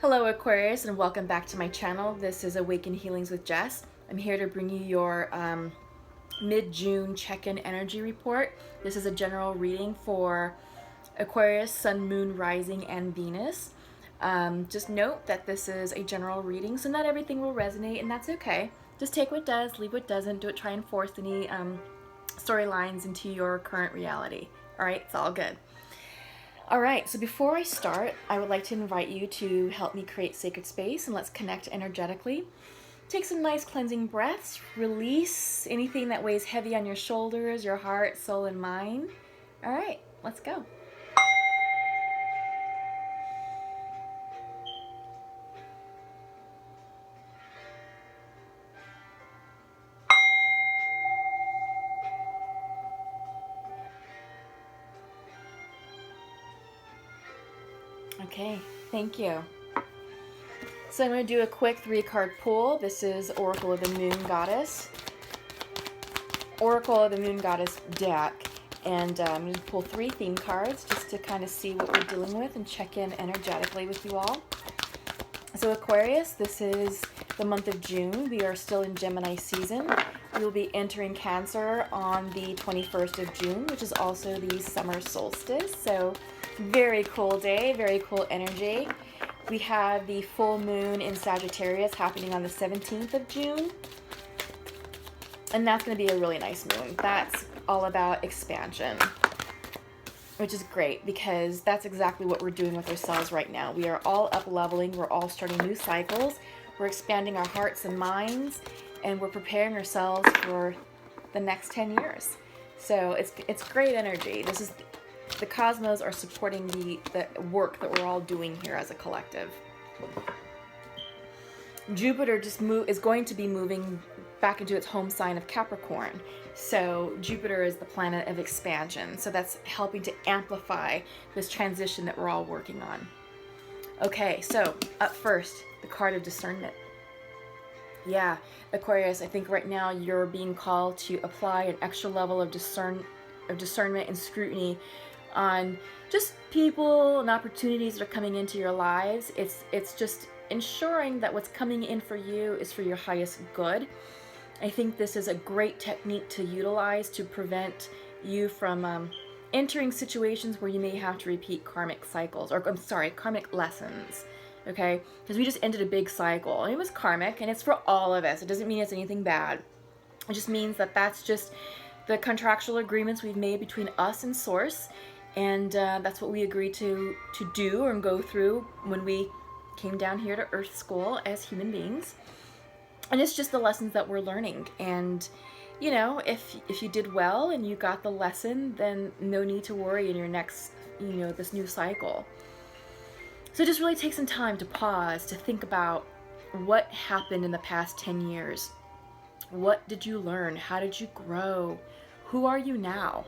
Hello Aquarius, and welcome back to my channel. This is Awaken Healings with Jess. I'm here to bring you your mid-June check-in energy report. This is a general reading for Aquarius, Sun, Moon, Rising, and Venus. Just note that this is a general reading, so not everything will resonate, and that's okay. Just take what does, leave what doesn't. Don't try and force any storylines into your current reality. Alright, it's all good. Alright, so before I start, I would like to invite you to help me create sacred space, and let's connect energetically. Take some nice cleansing breaths, release anything that weighs heavy on your shoulders, your heart, soul, and mind. Alright, let's go. Okay, thank you. So I'm going to do a quick 3-card pull. This is Oracle of the Moon Goddess. Oracle of the Moon Goddess deck. And I'm going to pull 3 theme cards just to kind of see what we're dealing with and check in energetically with you all. So Aquarius, this is the month of June. We are still in Gemini season. We will be entering Cancer on the 21st of June, which is also the summer solstice. So very cool day, very cool energy. We have the full moon in Sagittarius happening on the 17th of June. And that's going to be a really nice moon. That's all about expansion, which is great because that's exactly what we're doing with ourselves right now. We are all up leveling. We're all starting new cycles. We're expanding our hearts and minds, and we're preparing ourselves for the next 10 years. So it's great energy. This is the cosmos are supporting the work that we're all doing here as a collective. Jupiter is going to be moving back into its home sign of Capricorn. So Jupiter is the planet of expansion. So that's helping to amplify this transition that we're all working on. Okay, so up first, the card of discernment. Yeah, Aquarius, I think right now you're being called to apply an extra level of discernment and scrutiny on just people and opportunities that are coming into your lives. It's just ensuring that what's coming in for you is for your highest good. I think this is a great technique to utilize to prevent you from entering situations where you may have to repeat karmic cycles, or karmic lessons. Okay, because we just ended a big cycle. It was karmic, and it's for all of us. It doesn't mean it's anything bad. It just means that that's just the contractual agreements we've made between us and Source, and that's what we agreed to do and go through when we came down here to Earth School as human beings. And it's just the lessons that we're learning. And you know, if you did well and you got the lesson, then no need to worry in your next, this new cycle. So just really take some time to pause, to think about what happened in the past 10 years. What did you learn? How did you grow? Who are you now?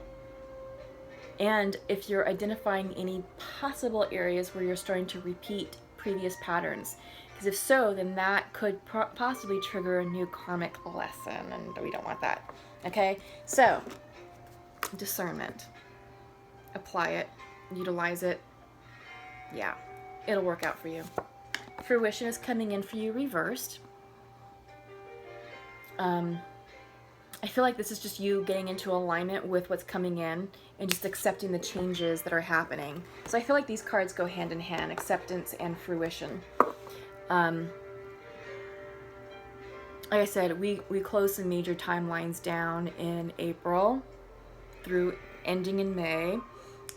And if you're identifying any possible areas where you're starting to repeat previous patterns, because if so, then that could possibly trigger a new karmic lesson, and we don't want that. Okay, so discernment. Apply it, utilize it. Yeah, it'll work out for you. Fruition is coming in for you reversed. I feel like this is just you getting into alignment with what's coming in and just accepting the changes that are happening. So I feel like these cards go hand in hand, acceptance and fruition. Like I said, we closed some major timelines down in April through ending in May,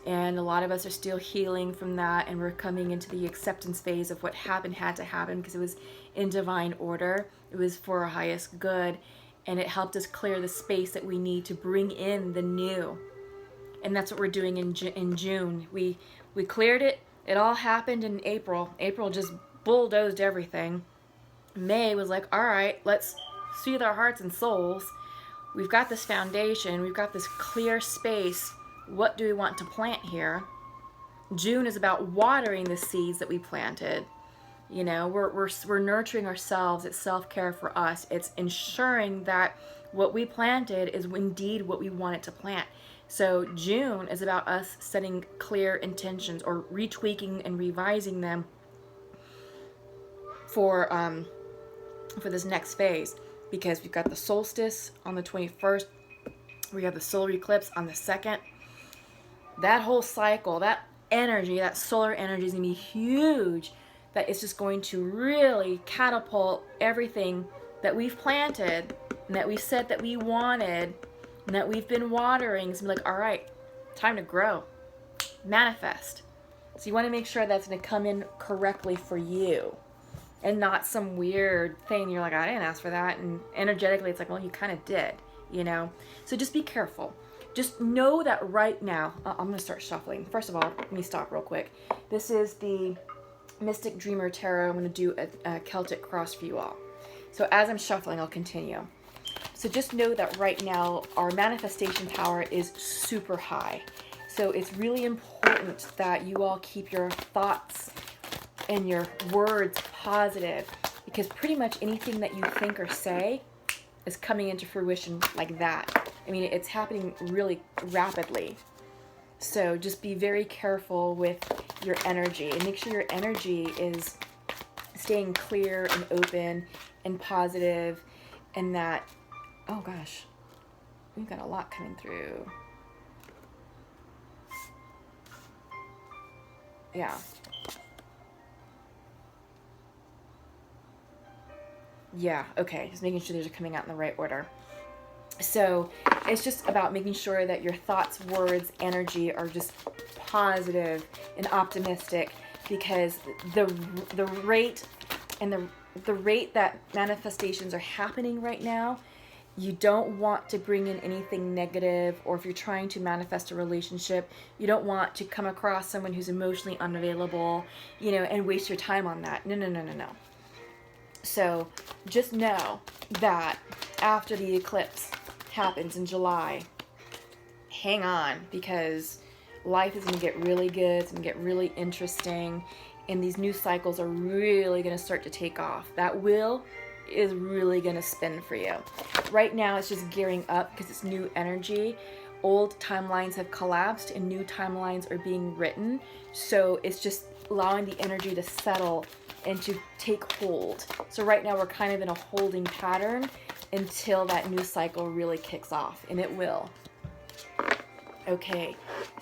and a lot of us are still healing from that, and we're coming into the acceptance phase of what happened had to happen because it was in divine order. It was for our highest good, and it helped us clear the space that we need to bring in the new. And that's what we're doing in June. We cleared it. It all happened in April. April just bulldozed everything. May was like, all right, let's soothe our hearts and souls. We've got this foundation. We've got this clear space. What do we want to plant here? June is about watering the seeds that we planted. You know, we're nurturing ourselves. It's self-care for us. It's ensuring that what we planted is indeed what we wanted to plant. So June is about us setting clear intentions or retweaking and revising them for this next phase, because we've got the solstice on the 21st, we have the solar eclipse on the 2nd. That whole cycle, that energy, that solar energy is going to be huge. That it's just going to really catapult everything that we've planted and that we said that we wanted and that we've been watering. It's like, all right, time to grow, manifest. So you want to make sure that's going to come in correctly for you and not some weird thing. You're like, I didn't ask for that. And energetically, it's like, well, you kind of did, you know? So just be careful. Just know that right now, I'm going to start shuffling. First of all, let me stop real quick. This is the Mystic Dreamer Tarot. I'm going to do a Celtic cross for you all. So as I'm shuffling, I'll continue. So just know that right now, our manifestation power is super high. So it's really important that you all keep your thoughts and your words positive, because pretty much anything that you think or say is coming into fruition like that. I mean, it's happening really rapidly. So just be very careful with your energy and make sure your energy is staying clear and open and positive, and that, oh gosh, we've got a lot coming through. Yeah. Yeah, okay, just making sure these are coming out in the right order. So it's just about making sure that your thoughts, words, energy are just positive and optimistic, because the rate and the rate that manifestations are happening right now, you don't want to bring in anything negative. Or if you're trying to manifest a relationship, you don't want to come across someone who's emotionally unavailable, you know, and waste your time on that. No, no, no, no, no. So just know that after the eclipse happens in July, hang on, because life is going to get really good. It's going to get really interesting, and these new cycles are really going to start to take off. That wheel is really going to spin for you. Right now it's just gearing up because it's new energy. Old timelines have collapsed and new timelines are being written. So it's just allowing the energy to settle and to take hold. So right now we're kind of in a holding pattern until that new cycle really kicks off, and it will. Okay,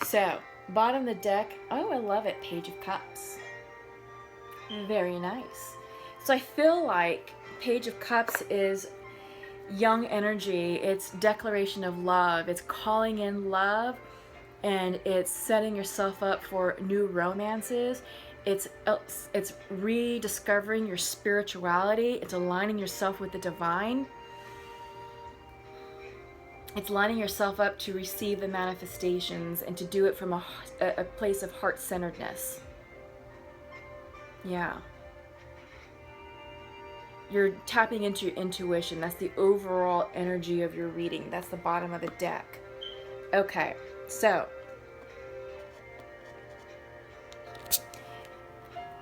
so bottom of the deck, oh, I love it, Page of Cups. Very nice. So I feel like Page of Cups is young energy. It's declaration of love. It's calling in love, and it's setting yourself up for new romances. It's rediscovering your spirituality. It's aligning yourself with the divine. It's lining yourself up to receive the manifestations and to do it from a place of heart-centeredness. Yeah. You're tapping into your intuition. That's the overall energy of your reading. That's the bottom of the deck. Okay, so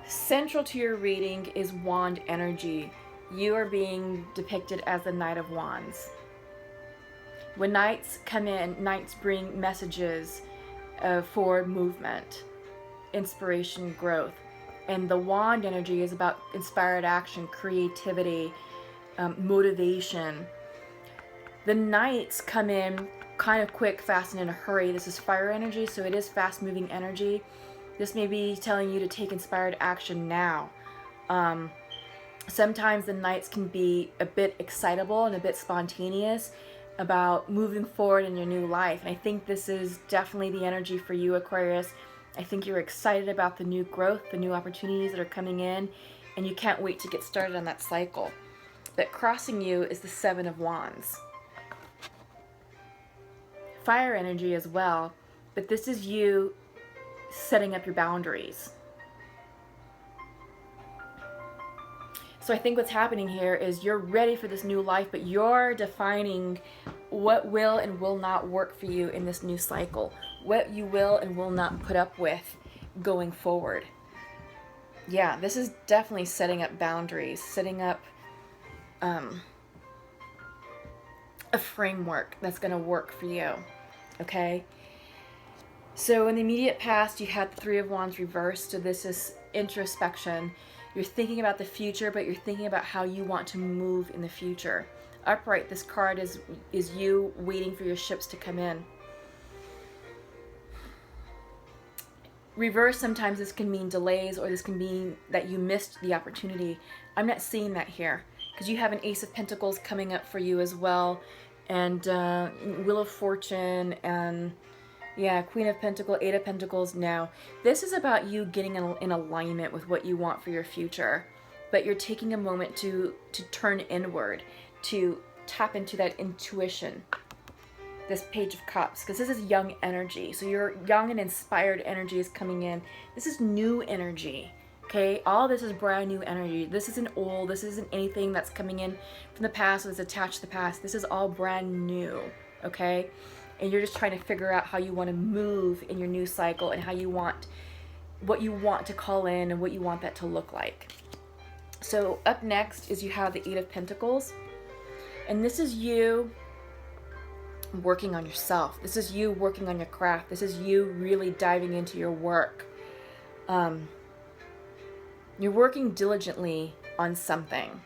central to your reading is wand energy. You are being depicted as the Knight of Wands. When knights come in, knights bring messages of forward movement, inspiration, growth. And the wand energy is about inspired action, creativity, motivation. The knights come in kind of quick, fast, and in a hurry. This is fire energy, so it is fast-moving energy. This may be telling you to take inspired action now. Sometimes the knights can be a bit excitable and a bit spontaneous about moving forward in your new life. And I think this is definitely the energy for you, Aquarius. I think you're excited about the new growth, the new opportunities that are coming in, and you can't wait to get started on that cycle. But crossing you is the Seven of Wands. Fire energy as well, but this is you setting up your boundaries. So I think what's happening here is you're ready for this new life, but you're defining what will and will not work for you in this new cycle, what you will and will not put up with going forward. Yeah, this is definitely setting up boundaries, setting up a framework that's going to work for you, okay? So in the immediate past, you had the Three of Wands reversed, so this is introspection. You're thinking about the future, but you're thinking about how you want to move in the future. Upright, this card is you waiting for your ships to come in. Reverse, sometimes this can mean delays, or this can mean that you missed the opportunity. I'm not seeing that here, because you have an Ace of Pentacles coming up for you as well, and Wheel of Fortune, and yeah, Queen of Pentacles, Eight of Pentacles. Now, this is about you getting in alignment with what you want for your future, but you're taking a moment to turn inward, to tap into that intuition. This Page of Cups, because this is young energy. So your young and inspired energy is coming in. This is new energy, okay? All this is brand new energy. This isn't old. This isn't anything that's coming in from the past that's attached to the past. This is all brand new, okay? And you're just trying to figure out how you want to move in your new cycle, and how you want, what you want to call in, and what you want that to look like. So up next is you have the Eight of Pentacles, and this is you working on yourself. This is you working on your craft. This is you really diving into your work. You're working diligently on something.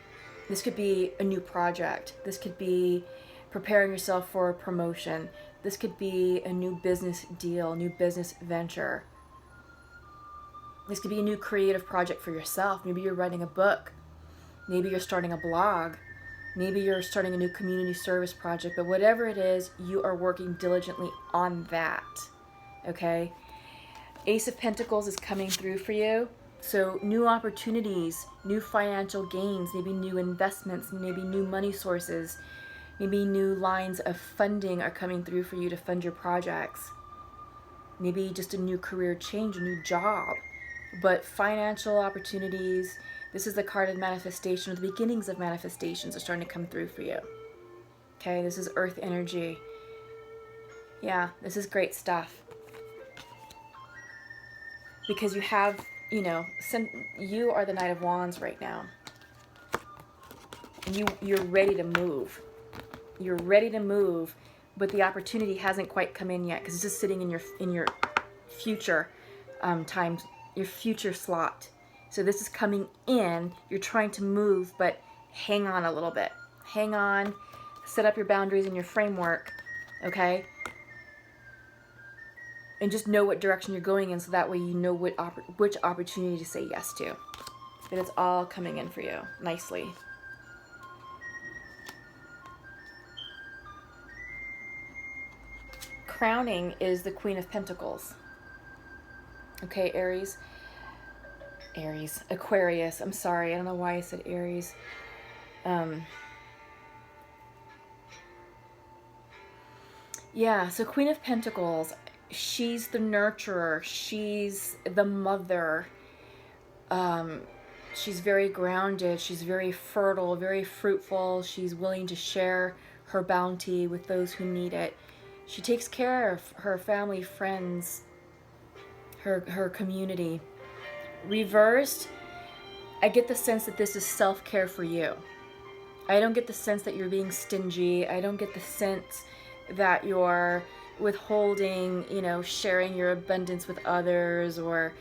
This could be a new project. This could be preparing yourself for a promotion. This could be a new business deal, new business venture. This could be a new creative project for yourself. Maybe you're writing a book. Maybe you're starting a blog. Maybe you're starting a new community service project, but whatever it is, you are working diligently on that, okay? Ace of Pentacles is coming through for you. So new opportunities, new financial gains, maybe new investments, maybe new money sources, maybe new lines of funding are coming through for you to fund your projects. Maybe just a new career change, a new job, but financial opportunities. This is the card of manifestation, or the beginnings of manifestations are starting to come through for you. Okay, this is earth energy. Yeah, this is great stuff. Because you have, you know, you are the Knight of Wands right now. And you're ready to move. You're ready to move, but the opportunity hasn't quite come in yet, because it's just sitting in your future times, your future slot. So this is coming in, you're trying to move, but hang on a little bit. Hang on, set up your boundaries and your framework, okay? And just know what direction you're going in, so that way you know which opportunity to say yes to. But it's all coming in for you, nicely. Crowning is the Queen of Pentacles. Okay, Aquarius. I'm sorry. I don't know why I said Aries. Yeah, so Queen of Pentacles, she's the nurturer. She's the mother. She's very grounded. She's very fertile, very fruitful. She's willing to share her bounty with those who need it. She takes care of her family, friends, her community. Reversed, I get the sense that this is self-care for you. I don't get the sense that you're being stingy. I don't get the sense that you're withholding, you know, sharing your abundance with others, or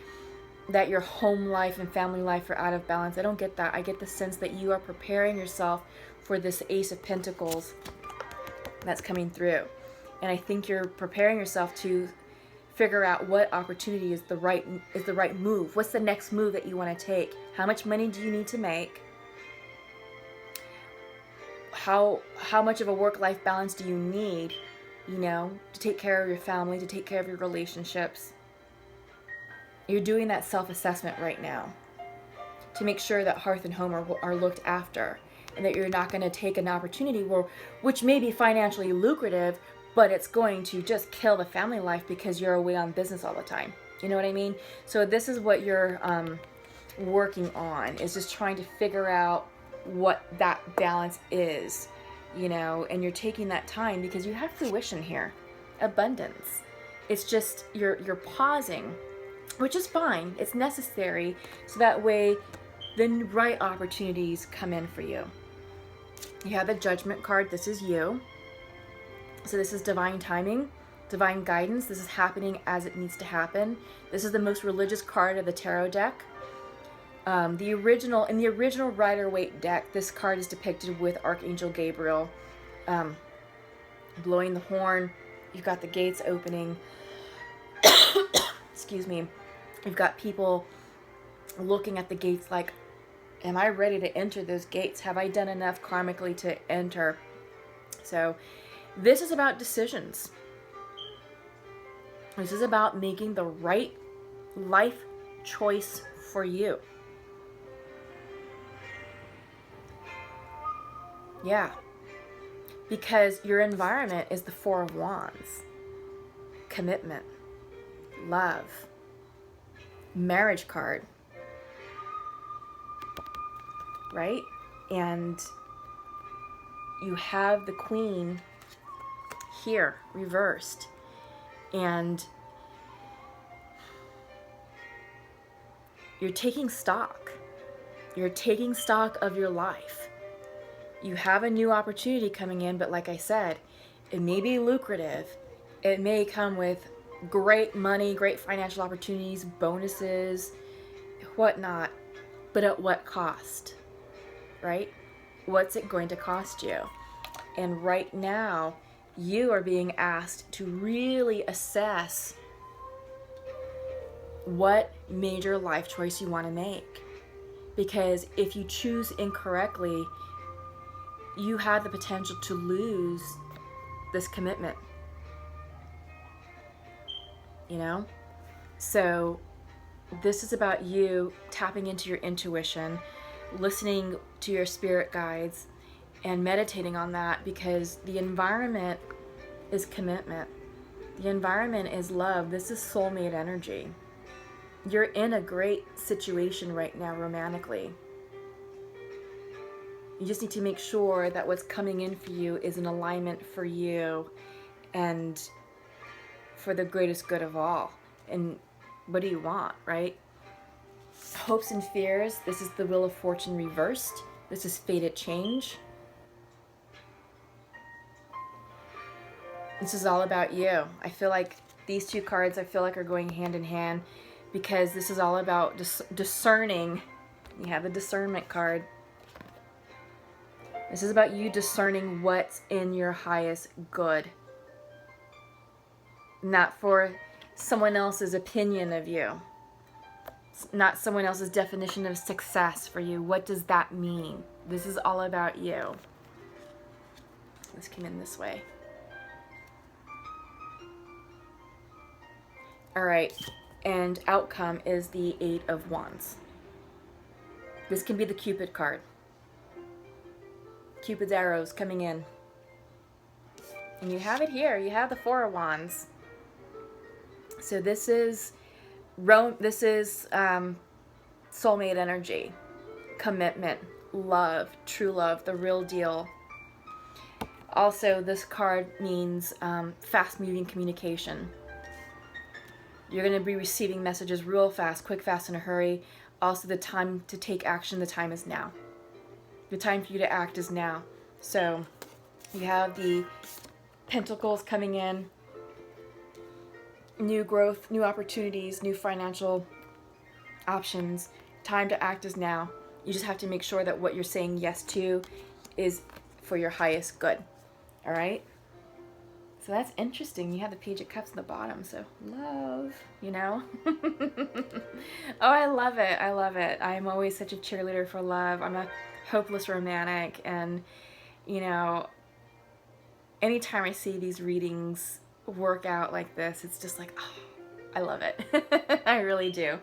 that your home life and family life are out of balance. I don't get that. I get the sense that you are preparing yourself for this Ace of Pentacles that's coming through. And I think you're preparing yourself to figure out what opportunity is the right move. What's the next move that you want to take? How much money do you need to make? How much of a work-life balance do you need, you know, to take care of your family, to take care of your relationships? You're doing that self-assessment right now to make sure that hearth and home are looked after, and that you're not going to take an opportunity which may be financially lucrative, but it's going to just kill the family life because you're away on business all the time. You know what I mean? So this is what you're working on, is just trying to figure out what that balance is, you know, and you're taking that time because you have fruition here, abundance. It's just you're pausing, which is fine. It's necessary, so that way the right opportunities come in for you. You have the Judgment card. This is you. So this is divine timing, divine guidance. This is happening as it needs to happen. This is the most religious card of the tarot deck. In the original Rider-Waite deck, this card is depicted with Archangel Gabriel blowing the horn. You've got the gates opening. Excuse me. You've got people looking at the gates like, am I ready to enter those gates? Have I done enough karmically to enter? So this is about decisions. This is about making the right life choice for you. Yeah. Because your environment is the Four of Wands. Commitment. Love. Marriage card. Right? And you have the Queen here, reversed. And you're taking stock. You're taking stock of your life. You have a new opportunity coming in, but like I said, it may be lucrative. It may come with great money, great financial opportunities, bonuses, whatnot. But at what cost? Right? What's it going to cost you? And right now, you are being asked to really assess what major life choice you want to make. Because if you choose incorrectly, you have the potential to lose this commitment. You know? So this is about you tapping into your intuition, listening to your spirit guides, and meditating on that, because the environment is commitment. The environment is love. This is soulmate energy. You're in a great situation right now romantically. You just need to make sure that what's coming in for you is in alignment for you and for the greatest good of all. And what do you want, right? Hopes and fears. This is the Wheel of Fortune reversed. This is fated change. This is all about you. I feel like these two cards, are going hand in hand, because this is all about discerning. You have the discernment card. This is about you discerning what's in your highest good. Not for someone else's opinion of you. Not someone else's definition of success for you. What does that mean? This is all about you. This came in this way. All right, and outcome is the Eight of Wands. This can be the Cupid card. Cupid's arrows coming in. And you have it here. You have the Four of Wands. So this is soulmate energy, commitment, love, true love, the real deal. Also, this card means fast-moving communication. You're going to be receiving messages real fast, quick, fast, in a hurry. Also, the time to take action, the time is now. The time for you to act is now. So you have the Pentacles coming in. New growth, new opportunities, new financial options. Time to act is now. You just have to make sure that what you're saying yes to is for your highest good. All right? So that's interesting. You have the Page of Cups in the bottom, so love, you know? Oh, I love it. I love it. I'm always such a cheerleader for love. I'm a hopeless romantic, and, you know, anytime I see these readings work out like this, it's just like, oh, I love it. I really do.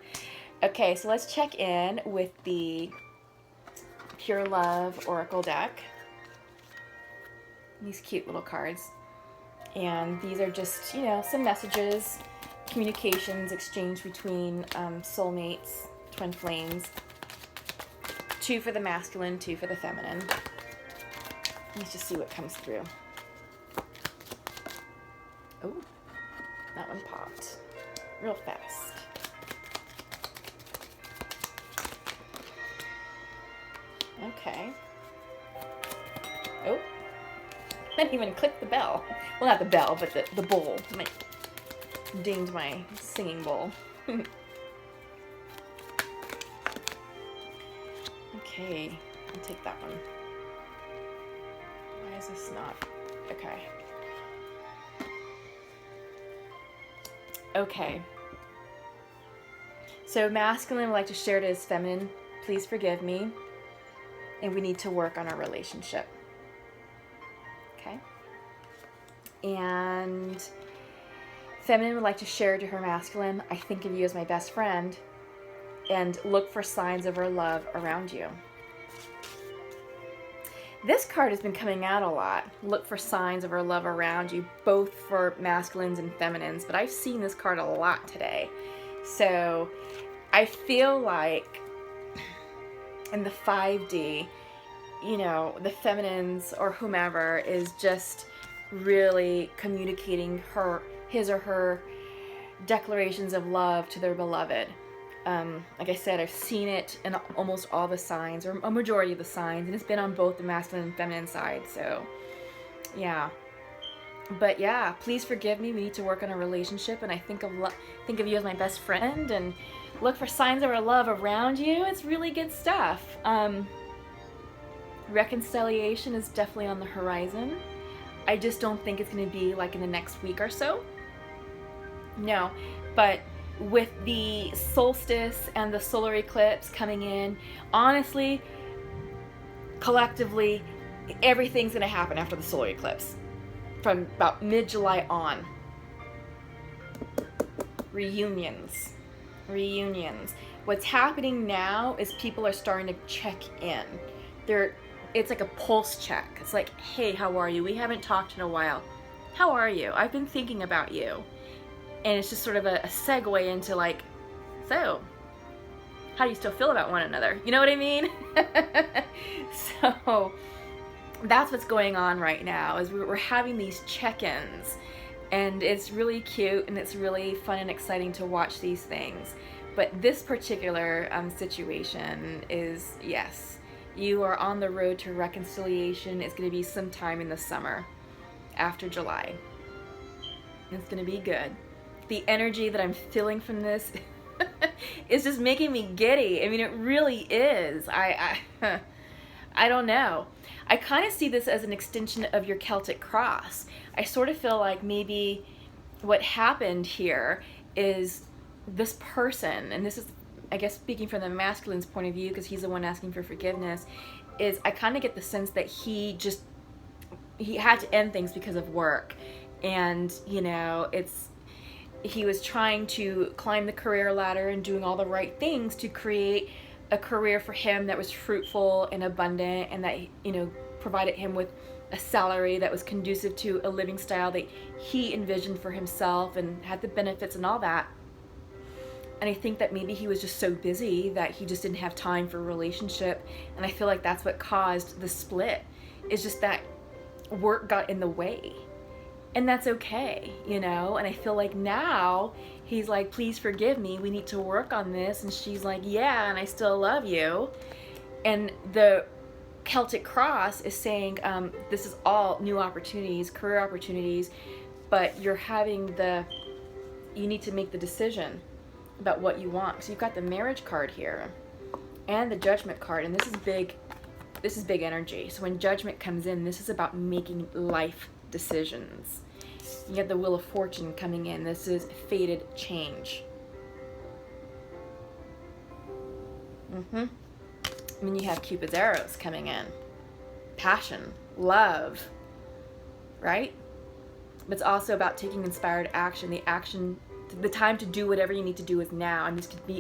Okay, so let's check in with the Pure Love Oracle deck. These cute little cards. And these are just, you know, some messages, communications exchanged between soulmates, twin flames. 2 for the masculine, 2 for the feminine. Let's just see what comes through. Oh, that one popped real fast. Okay. Oh, I didn't even click the bell. Well, not the bell, but the bowl. Dinged my singing bowl. Okay, I'll take that one. Why is this not? Okay. Okay. So masculine would like to share to his feminine, please forgive me, and we need to work on our relationship. Okay. And feminine would like to share to her masculine, I think of you as my best friend, and look for signs of her love around you. This card has been coming out a lot. Look for signs of her love around you, both for masculines and feminines, but I've seen this card a lot today. So I feel like in the 5D, you know, the feminines or whomever is just really communicating his or her declarations of love to their beloved. Like I said, I've seen it in almost all the signs, or a majority of the signs, and it's been on both the masculine and feminine side, so yeah. But yeah, please forgive me, we need to work on a relationship, and I think of you as my best friend, and look for signs of our love around you. It's really good stuff. Reconciliation is definitely on the horizon. I just don't think it's going to be like in the next week or so. No, but with the solstice and the solar eclipse coming in, honestly, collectively, everything's going to happen after the solar eclipse. From about mid-July on. Reunions. What's happening now is people are starting to check in. It's like a pulse check. It's like, hey, how are you? We haven't talked in a while. How are you? I've been thinking about you. And it's just sort of a segue into like, so, how do you still feel about one another? You know what I mean? So, that's what's going on right now, is we're having these check-ins. And it's really cute, and it's really fun and exciting to watch these things. But this particular situation is, yes, you are on the road to reconciliation. It's going to be sometime in the summer, after July. It's going to be good. The energy that I'm feeling from this is just making me giddy. I mean, it really is. I don't know. I kind of see this as an extension of your Celtic cross. I sort of feel like maybe what happened here is this person, and this is, I guess, speaking from the masculine's point of view, because he's the one asking for forgiveness, is I kind of get the sense that he had to end things because of work. And, you know, he was trying to climb the career ladder and doing all the right things to create a career for him that was fruitful and abundant, and that, you know, provided him with a salary that was conducive to a living style that he envisioned for himself and had the benefits and all that. And I think that maybe he was just so busy that he just didn't have time for a relationship. And I feel like that's what caused the split. It's just that work got in the way. And that's okay, you know? And I feel like now he's like, please forgive me, we need to work on this. And she's like, yeah, and I still love you. And the Celtic cross is saying, this is all new opportunities, career opportunities, but you need to make the decision about what you want. So you've got the marriage card here and the judgment card, and this is big energy. So when judgment comes in, this is about making life decisions. You have the Wheel of Fortune coming in. This is fated change. And then you have Cupid's arrows coming in. Passion, love, right? But it's also about taking inspired action. The time to do whatever you need to do is now. And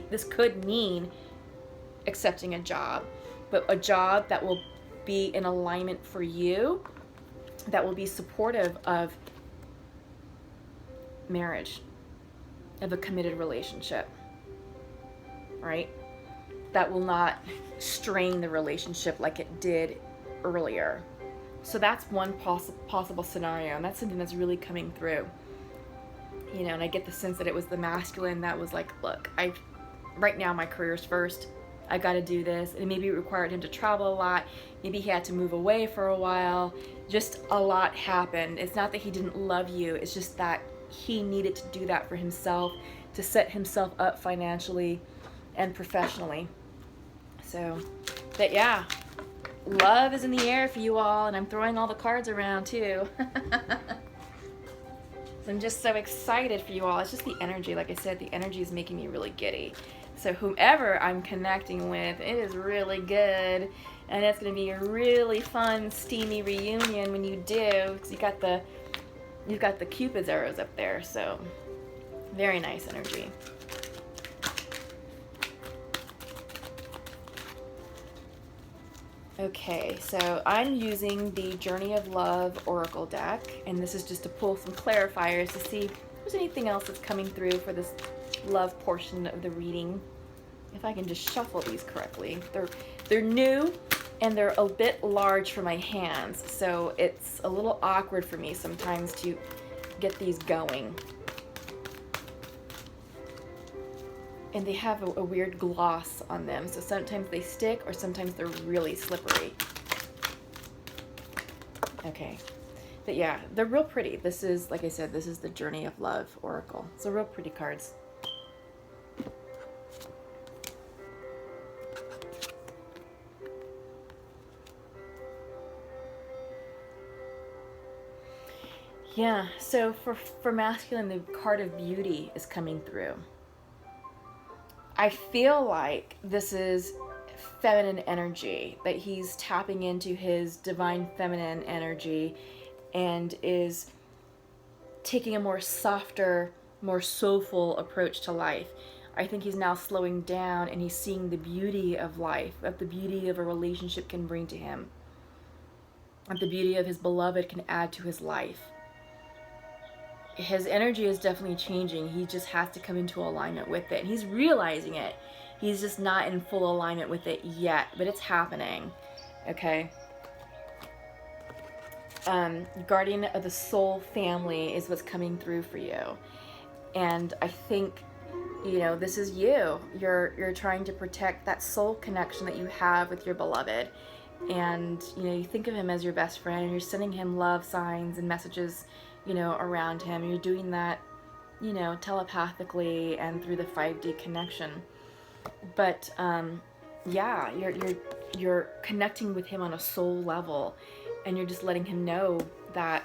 this could mean accepting a job, but a job that will be in alignment for you, that will be supportive of marriage, of a committed relationship, right? That will not strain the relationship like it did earlier. So that's one possible scenario, and that's something that's really coming through. You know, and I get the sense that it was the masculine that was like, look, right now my career's first. I got to do this. And maybe it required him to travel a lot. Maybe he had to move away for a while. Just a lot happened. It's not that he didn't love you. It's just that he needed to do that for himself, to set himself up financially and professionally. So But yeah, love is in the air for you all, and I'm throwing all the cards around too. I'm just so excited for you all. It's just the energy. Like I said, the energy is making me really giddy. So whomever I'm connecting with, it is really good. And it's going to be a really fun, steamy reunion when you do. Because you've got the Cupid's arrows up there. So very nice energy. Okay, so I'm using the Journey of Love Oracle deck, and this is just to pull some clarifiers to see if there's anything else that's coming through for this love portion of the reading. If I can just shuffle these correctly. They're new, and they're a bit large for my hands, so it's a little awkward for me sometimes to get these going. And they have a weird gloss on them, so sometimes they stick or sometimes they're really slippery. Okay, but yeah, they're real pretty. This is, like I said, this is the Journey of Love Oracle. So real pretty cards. Yeah, so for masculine, the card of beauty is coming through. I feel like this is feminine energy, that he's tapping into his divine feminine energy and is taking a more softer, more soulful approach to life. I think he's now slowing down and he's seeing the beauty of life, what the beauty of a relationship can bring to him, what the beauty of his beloved can add to his life. His energy is definitely changing. He just has to come into alignment with it. And he's realizing it. He's just not in full alignment with it yet, but it's happening. Okay. Guardian of the soul family is what's coming through for you. And I think, you know, this is you. You're trying to protect that soul connection that you have with your beloved. And, you know, you think of him as your best friend and you're sending him love signs and messages, you know, around him. You're doing that, you know, telepathically and through the 5D connection. But yeah, you're connecting with him on a soul level, and you're just letting him know that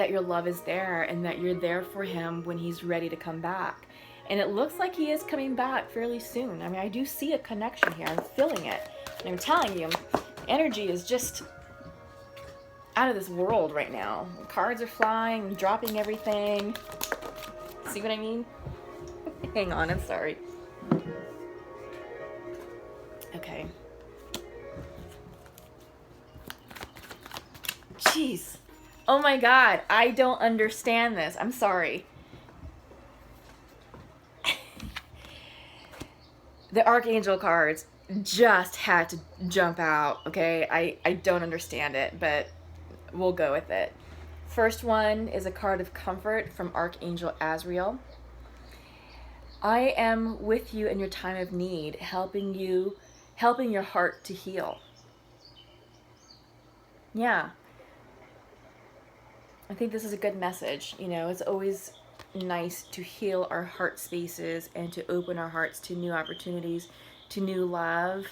your love is there and that you're there for him when he's ready to come back. And it looks like he is coming back fairly soon. I mean, I do see a connection here. I'm feeling it. And I'm telling you, energy is just out of this world right now. Cards are flying, dropping everything. See what I mean? Hang on, I'm sorry. Okay. Jeez. Oh my God, I don't understand this. I'm sorry. The Archangel cards just had to jump out, okay? I don't understand it, but we'll go with it. First one is a card of comfort from Archangel Azrael. I am with you in your time of need, helping your heart to heal. Yeah. I think this is a good message. You know, it's always nice to heal our heart spaces and to open our hearts to new opportunities, to new love.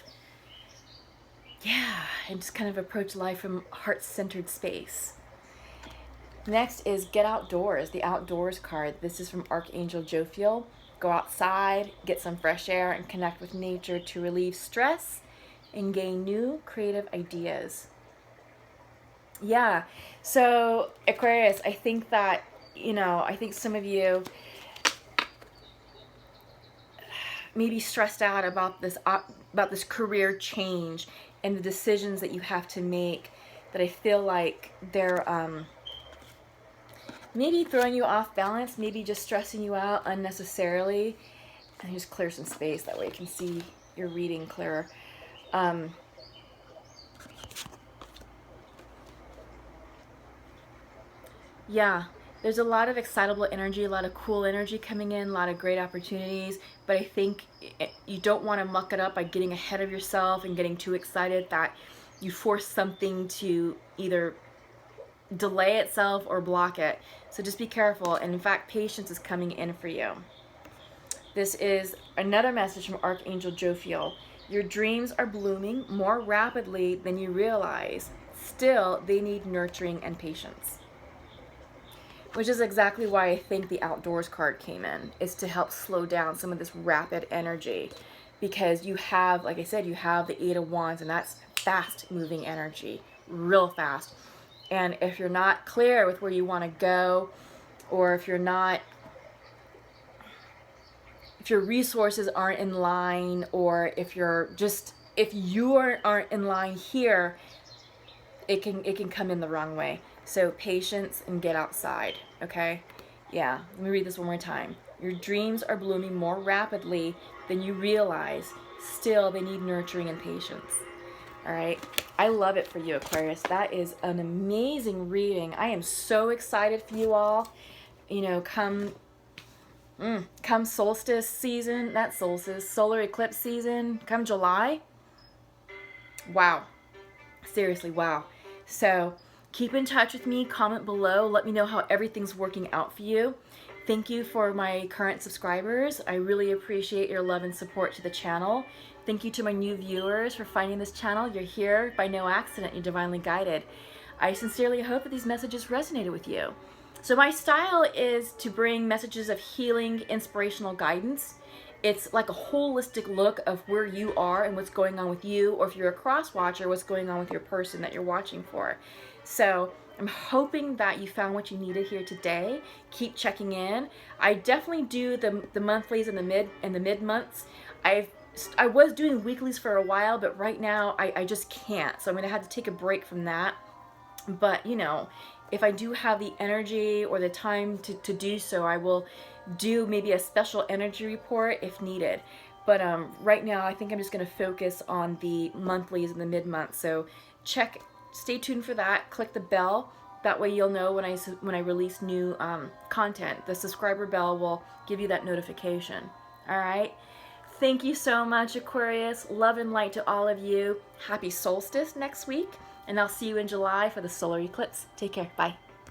Yeah, and just kind of approach life from heart-centered space. Next is Get Outdoors, the Outdoors card. This is from Archangel Jophiel. Go outside, get some fresh air, and connect with nature to relieve stress and gain new creative ideas. Yeah, so Aquarius, I think that, you know, I think some of you may be stressed out about this career change and the decisions that you have to make, that I feel like they're maybe throwing you off balance, maybe just stressing you out unnecessarily. And just clear some space, that way you can see your reading clearer. Yeah, there's a lot of excitable energy, a lot of cool energy coming in, a lot of great opportunities, but I think you don't want to muck it up by getting ahead of yourself and getting too excited that you force something to either delay itself or block it. So just be careful, and in fact, patience is coming in for you. This is another message from Archangel Jophiel. Your dreams are blooming more rapidly than you realize. Still, they need nurturing and patience. Which is exactly why I think the outdoors card came in, is to help slow down some of this rapid energy. Because you have, like I said, you have the Eight of Wands, and that's fast moving energy, real fast. And if you're not clear with where you want to go, or if your resources aren't in line, or if you aren't in line here, it can come in the wrong way. So patience and get outside, okay? Yeah, let me read this one more time. Your dreams are blooming more rapidly than you realize. Still, they need nurturing and patience. All right, I love it for you, Aquarius. That is an amazing reading. I am so excited for you all. You know, come solstice season, not solstice, solar eclipse season, come July. Wow, seriously, wow. So keep in touch with me, comment below, let me know how everything's working out for you. Thank you for my current subscribers. I really appreciate your love and support to the channel. Thank you to my new viewers for finding this channel. You're here by no accident. You're divinely guided. I sincerely hope that these messages resonated with you. So my style is to bring messages of healing, inspirational guidance. It's like a holistic look of where you are and what's going on with you, or if you're a cross watcher, what's going on with your person that you're watching for. So I'm hoping that you found what you needed here today. Keep checking in. I definitely do the monthlies and the mid months. I was doing weeklies for a while, but right now I just can't. So I'm gonna have to take a break from that. But you know, if I do have the energy or the time to do so, I will do maybe a special energy report if needed. But right now I think I'm just gonna focus on the monthlies and the mid-month. So stay tuned for that. Click the bell. That way you'll know when I release new content. The subscriber bell will give you that notification. All right. Thank you so much, Aquarius. Love and light to all of you. Happy solstice next week, and I'll see you in July for the solar eclipse. Take care. Bye.